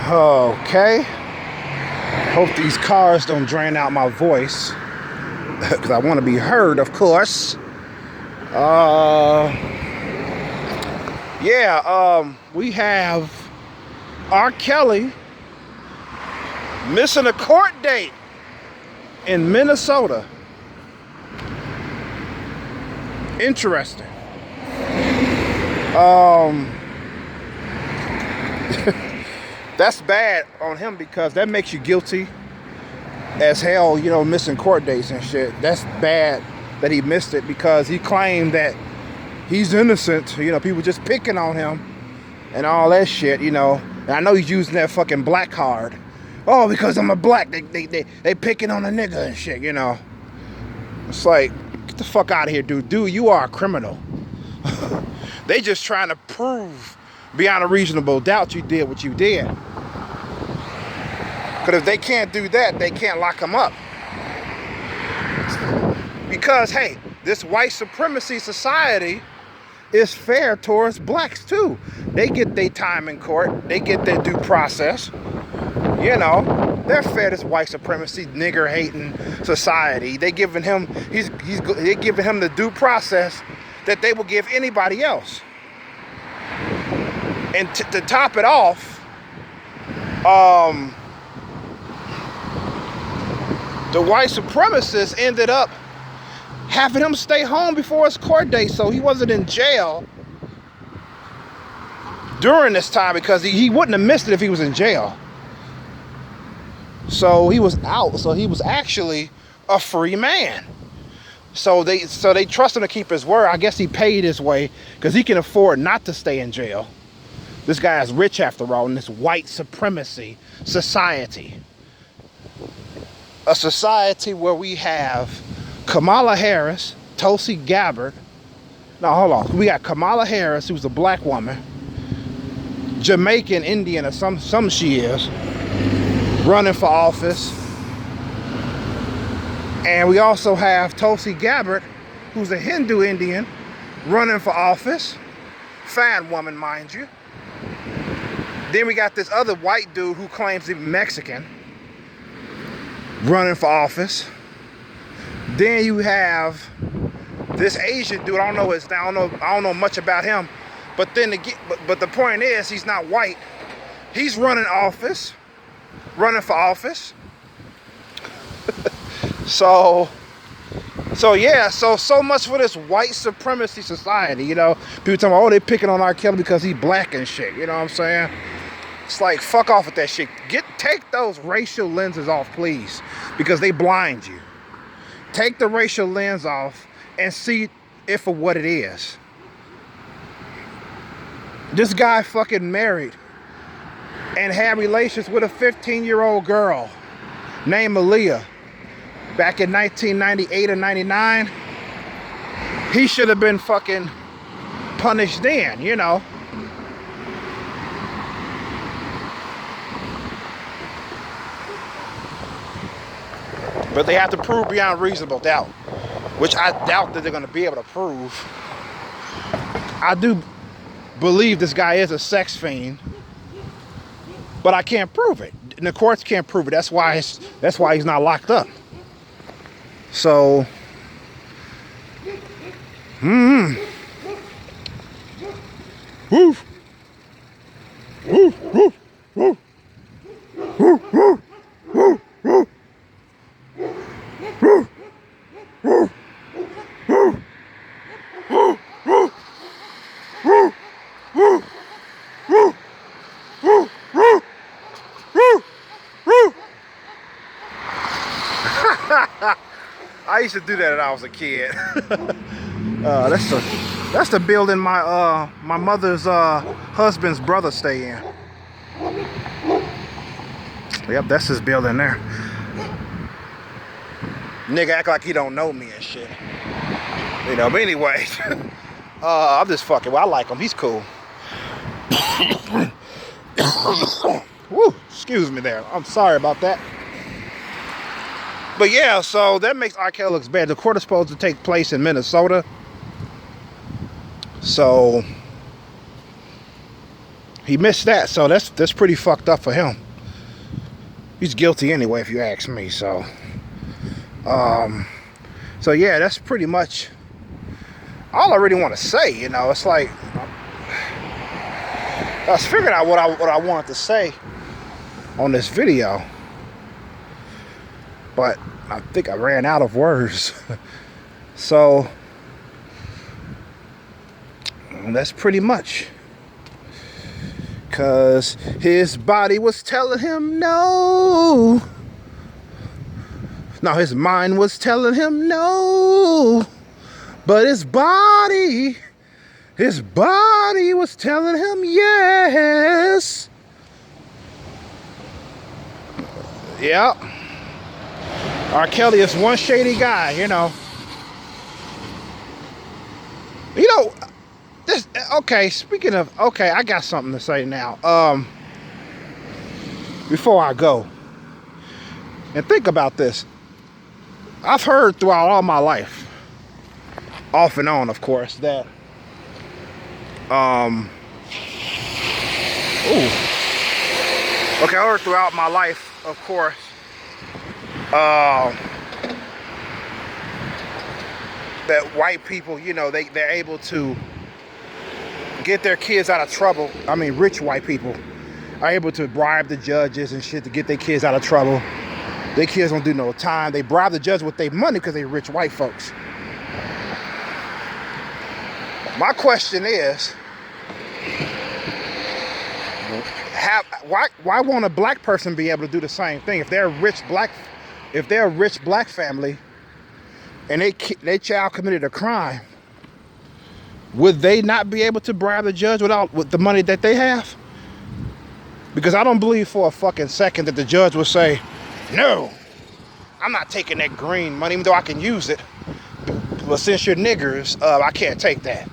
Okay. Hope these cars don't drain out my voice. Because I want to be heard, of course. We have R. Kelly missing a court date in Minnesota. Interesting. That's bad on him because that makes you guilty as hell, you know, missing court dates and shit. That's bad that he missed it because he claimed that he's innocent. You know, people just picking on him and all that shit, you know. And I know he's using that fucking black card. Oh, because I'm a black, they picking on a nigga and shit, you know. It's like, get the fuck out of here, dude. Dude, you are a criminal. They just trying to prove beyond a reasonable doubt you did what you did. Because if they can't do that, they can't lock him up. Because, hey, this white supremacy society is fair towards blacks too. They get their time in court. They get their due process. You know, they're fair to this white supremacy, nigger hating society. They giving him, they're giving him the due process that they will give anybody else. And to top it off, the white supremacists ended up having him stay home before his court date, so he wasn't in jail during this time because he wouldn't have missed it if he was in jail. So he was out, so he was actually a free man. So they trust him to keep his word. I guess he paid his way because he can afford not to stay in jail. This guy is rich after all in this white supremacy society. A society where we have Kamala Harris, Tulsi Gabbard. No, hold on. We got Kamala Harris, who's a black woman, Jamaican, Indian, or some she is, running for office. And we also have Tulsi Gabbard, who's a Hindu Indian, running for office. Fine woman, mind you. Then we got this other white dude who claims to be Mexican, running for office. Then you have this Asian dude. I don't know much about him, but the point is he's not white. He's running for office. So much for this white supremacy society, you know. People talking about, oh, they picking on R. Kelly because he's black and shit, you know what I'm saying? It's like, fuck off with that shit. Take those racial lenses off, please, because they blind you. Take the racial lens off and see it for what it is. This guy fucking married and had relations with a 15-year-old girl named Aaliyah back in 1998 or 99. He should have been fucking punished then, you know. But they have to prove beyond reasonable doubt, which I doubt that they're going to be able to prove. I do believe this guy is a sex fiend, but I can't prove it. And the courts can't prove it. That's why he's not locked up. So, woof, woof, woof, woof, woof, woof, woof, woof, woof. I used to do that when I was a kid. That's the building my mother's husband's brother stay in. Yep, that's his building there. Nigga act like he don't know me and shit. You know, but anyway, I'm just fucking. Well, I like him. He's cool. Woo, excuse me there. I'm sorry about that. But yeah, so that makes R. Kelly looks bad. The court is supposed to take place in Minnesota. So He missed that, so that's pretty fucked up for him. He's guilty anyway, if you ask me. So yeah, that's pretty much all I really want to say. You know, it's like I was figuring out what I wanted to say on this video, but I think I ran out of words. So that's pretty much, cause his body was telling him no. Now his mind was telling him no, but his body was telling him yes. Yeah. R. Kelly is one shady guy, you know. You know, this, okay, speaking of, okay, I got something to say now. Before I go, and think about this. I've heard throughout all my life, off and on, of course, that okay, I heard throughout my life, of course, that white people, you know, they're able to get their kids out of trouble. I mean, rich white people are able to bribe the judges and shit to get their kids out of trouble. Their kids don't do no time. They bribe the judge with their money because they're rich white folks. My question is, why won't a black person be able to do the same thing? If they're a rich black family and their child committed a crime, would they not be able to bribe the judge with the money that they have? Because I don't believe for a fucking second that the judge would say, no, I'm not taking that green money, even though I can use it. But since you're niggers, I can't take that.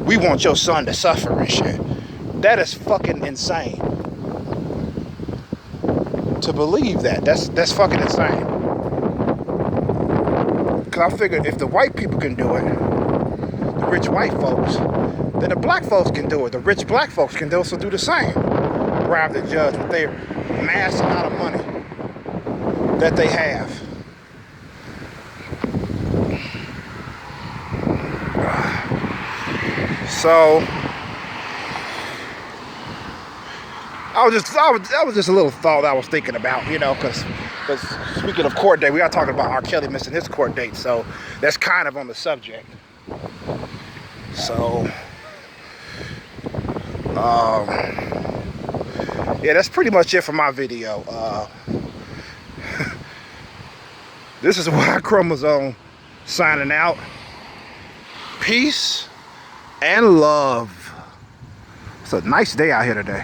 We want your son to suffer and shit. That is fucking insane. To believe that, that's fucking insane. Cause I figured if the white people can do it, the rich white folks, then the black folks can do it. The rich black folks can also do the same. Bribe the judge with their mass amount of money that they have. So that was just a little thought I was thinking about, you know, because speaking of court date, we are talking about R. Kelly missing his court date, so that's kind of on the subject. So yeah, that's pretty much it for my video. This is Y Chromosome signing out. Peace and love. It's a nice day out here today.